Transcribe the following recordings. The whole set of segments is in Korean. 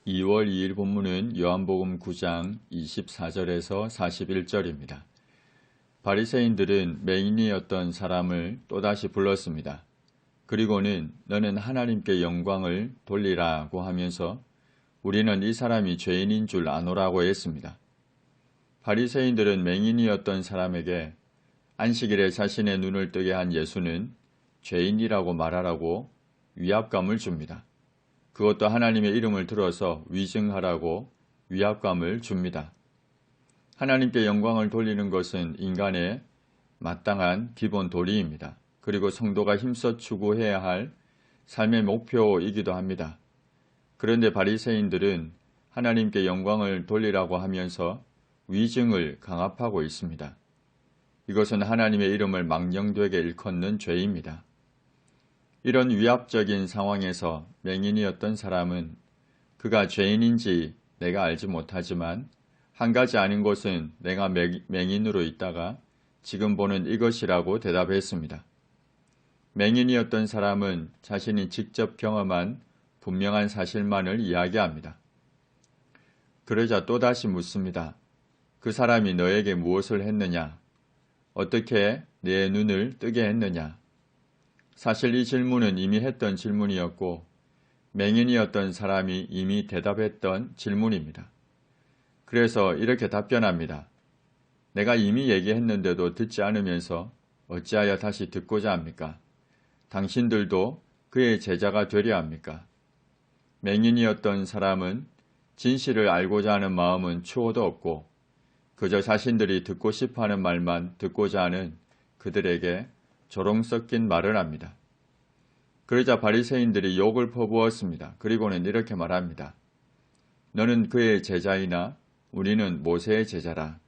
2월 2일 본문은 요한복음 9장 24절에서 41절입니다. 바리새인들은 맹인이었던 사람을 또다시 불렀습니다. 그리고는 너는 하나님께 영광을 돌리라고 하면서 우리는 이 사람이 죄인인 줄 아노라고 했습니다. 바리새인들은 맹인이었던 사람에게 안식일에 자신의 눈을 뜨게 한 예수는 죄인이라고 말하라고 위압감을 줍니다. 그것도 하나님의 이름을 들어서 위증하라고 위압감을 줍니다. 하나님께 영광을 돌리는 것은 인간의 마땅한 기본 도리입니다. 그리고 성도가 힘써 추구해야 할 삶의 목표이기도 합니다. 그런데 바리새인들은 하나님께 영광을 돌리라고 하면서 위증을 강압하고 있습니다. 이것은 하나님의 이름을 망령되게 일컫는 죄입니다. 이런 위압적인 상황에서 맹인이었던 사람은 그가 죄인인지 내가 알지 못하지만 한 가지 아는 것은 내가 맹인으로 있다가 지금 보는 이것이라고 대답했습니다. 맹인이었던 사람은 자신이 직접 경험한 분명한 사실만을 이야기합니다. 그러자 또다시 묻습니다. 그 사람이 너에게 무엇을 했느냐? 어떻게 내 눈을 뜨게 했느냐? 사실 이 질문은 이미 했던 질문이었고 맹인이었던 사람이 이미 대답했던 질문입니다. 그래서 이렇게 답변합니다. 내가 이미 얘기했는데도 듣지 않으면서 어찌하여 다시 듣고자 합니까? 당신들도 그의 제자가 되려 합니까? 맹인이었던 사람은 진실을 알고자 하는 마음은 추호도 없고 그저 자신들이 듣고 싶어하는 말만 듣고자 하는 그들에게 조롱 섞인 말을 합니다. 그러자 바리새인들이 욕을 퍼부었습니다. 그리고는 이렇게 말합니다. 너는 그의 제자이나 우리는 모세의 제자라.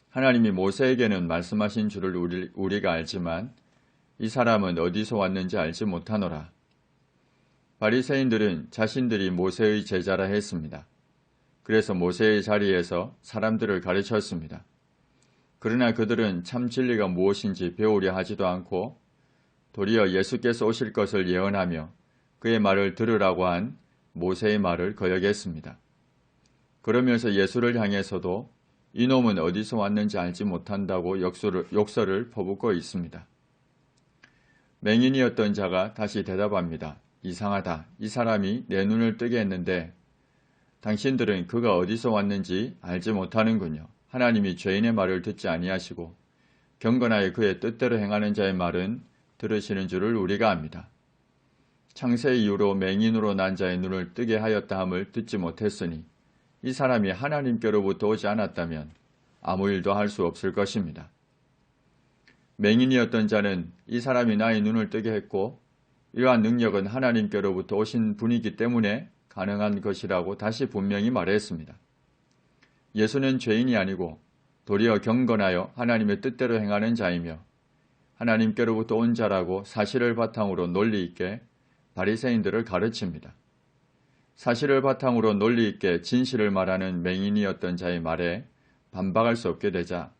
하나님이 모세에게는 말씀하신 줄을 우리가 알지만 이 사람은 어디서 왔는지 알지 못하노라. 바리새인들은 자신들이 모세의 제자라 했습니다. 그래서 모세의 자리에서 사람들을 가르쳤습니다. 그러나 그들은 참 진리가 무엇인지 배우려 하지도 않고 도리어 예수께서 오실 것을 예언하며 그의 말을 들으라고 한 모세의 말을 거역했습니다. 그러면서 예수를 향해서도 이놈은 어디서 왔는지 알지 못한다고 욕설을 퍼붓고 있습니다. 맹인이었던 자가 다시 대답합니다. 이상하다. 이 사람이 내 눈을 뜨게 했는데 당신들은 그가 어디서 왔는지 알지 못하는군요. 하나님이 죄인의 말을 듣지 아니하시고 경건하여 그의 뜻대로 행하는 자의 말은 들으시는 줄을 우리가 압니다. 창세 이후로 맹인으로 난 자의 눈을 뜨게 하였다 함을 듣지 못했으니 이 사람이 하나님께로부터 오지 않았다면 아무 일도 할 수 없을 것입니다. 맹인이었던 자는 이 사람이 나의 눈을 뜨게 했고 이러한 능력은 하나님께로부터 오신 분이기 때문에 가능한 것이라고 다시 분명히 말했습니다. 예수는 죄인이 아니고 도리어 경건하여 하나님의 뜻대로 행하는 자이며 하나님께로부터 온 자라고 사실을 바탕으로 논리 있게 바리새인들을 가르칩니다. 사실을 바탕으로 논리 있게 진실을 말하는 맹인이었던 자의 말에 반박할 수 없게 되자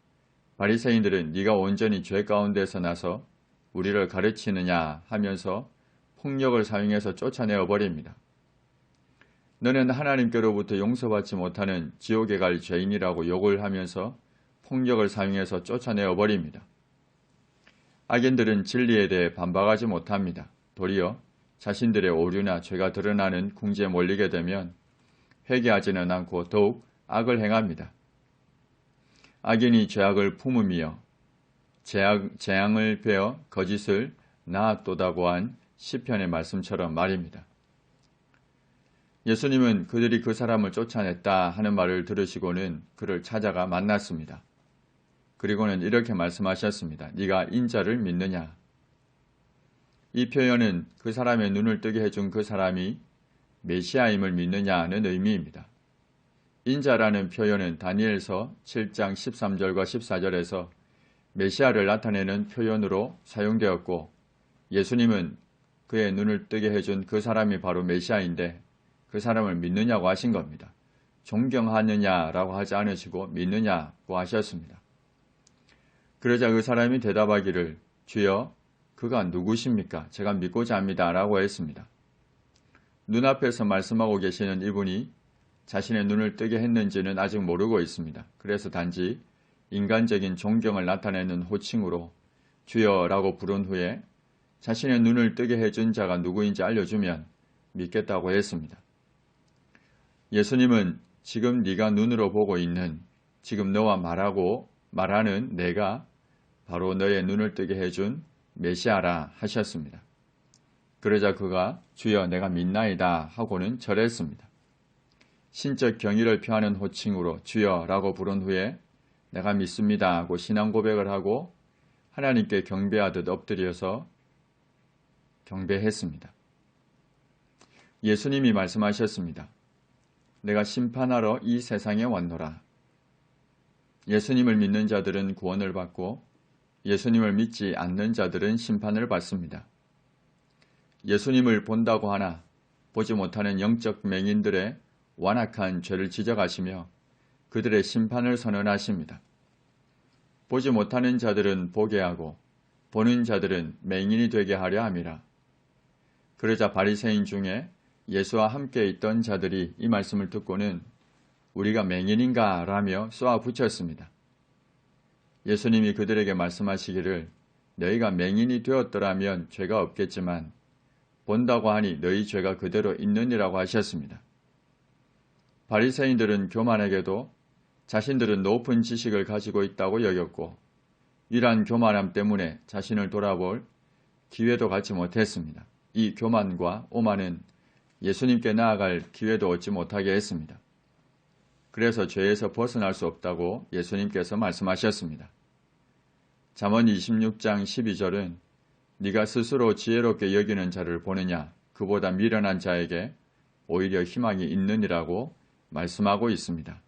바리새인들은 네가 온전히 죄 가운데서 나서 우리를 가르치느냐 하면서 폭력을 사용해서 쫓아내어 버립니다. 너는 하나님께로부터 용서받지 못하는 지옥에 갈 죄인이라고 욕을 하면서 폭력을 사용해서 쫓아내어 버립니다. 악인들은 진리에 대해 반박하지 못합니다. 도리어 자신들의 오류나 죄가 드러나는 궁지에 몰리게 되면 회개하지는 않고 더욱 악을 행합니다. 악인이 죄악을 품으며 재앙을 베어 거짓을 낳았도다고 한 시편의 말씀처럼 말입니다. 예수님은 그들이 그 사람을 쫓아냈다 하는 말을 들으시고는 그를 찾아가 만났습니다. 그리고는 이렇게 말씀하셨습니다. 네가 인자를 믿느냐? 이 표현은 그 사람의 눈을 뜨게 해준 그 사람이 메시아임을 믿느냐는 의미입니다. 인자라는 표현은 다니엘서 7장 13절과 14절에서 메시아를 나타내는 표현으로 사용되었고 예수님은 그의 눈을 뜨게 해준 그 사람이 바로 메시아인데 그 사람을 믿느냐고 하신 겁니다. 존경하느냐라고 하지 않으시고 믿느냐고 하셨습니다. 그러자 그 사람이 대답하기를 주여 그가 누구십니까? 제가 믿고자 합니다 라고 했습니다. 눈앞에서 말씀하고 계시는 이분이 자신의 눈을 뜨게 했는지는 아직 모르고 있습니다. 그래서 단지 인간적인 존경을 나타내는 호칭으로 주여라고 부른 후에 자신의 눈을 뜨게 해준 자가 누구인지 알려주면 믿겠다고 했습니다. 예수님은 지금 네가 눈으로 보고 있는, 지금 너와 말하는 내가 바로 너의 눈을 뜨게 해준 메시아라 하셨습니다. 그러자 그가 주여 내가 믿나이다 하고는 절했습니다. 신적 경의를 표하는 호칭으로 주여라고 부른 후에 내가 믿습니다 하고 신앙 고백을 하고 하나님께 경배하듯 엎드려서 경배했습니다. 예수님이 말씀하셨습니다. 내가 심판하러 이 세상에 왔노라. 예수님을 믿는 자들은 구원을 받고 예수님을 믿지 않는 자들은 심판을 받습니다. 예수님을 본다고 하나 보지 못하는 영적 맹인들의 완악한 죄를 지적하시며 그들의 심판을 선언하십니다. 보지 못하는 자들은 보게 하고 보는 자들은 맹인이 되게 하려 함이라. 그러자 바리새인 중에 예수와 함께 있던 자들이 이 말씀을 듣고는 우리가 맹인인가 라며 쏘아 붙였습니다. 예수님이 그들에게 말씀하시기를 너희가 맹인이 되었더라면 죄가 없겠지만 본다고 하니 너희 죄가 그대로 있느니라고 하셨습니다. 바리새인들은 교만에게도 자신들은 높은 지식을 가지고 있다고 여겼고 이러한 교만함 때문에 자신을 돌아볼 기회도 갖지 못했습니다. 이 교만과 오만은 예수님께 나아갈 기회도 얻지 못하게 했습니다. 그래서 죄에서 벗어날 수 없다고 예수님께서 말씀하셨습니다. 잠언 26장 12절은 네가 스스로 지혜롭게 여기는 자를 보느냐 그보다 미련한 자에게 오히려 희망이 있느니라고 말씀하고 있습니다.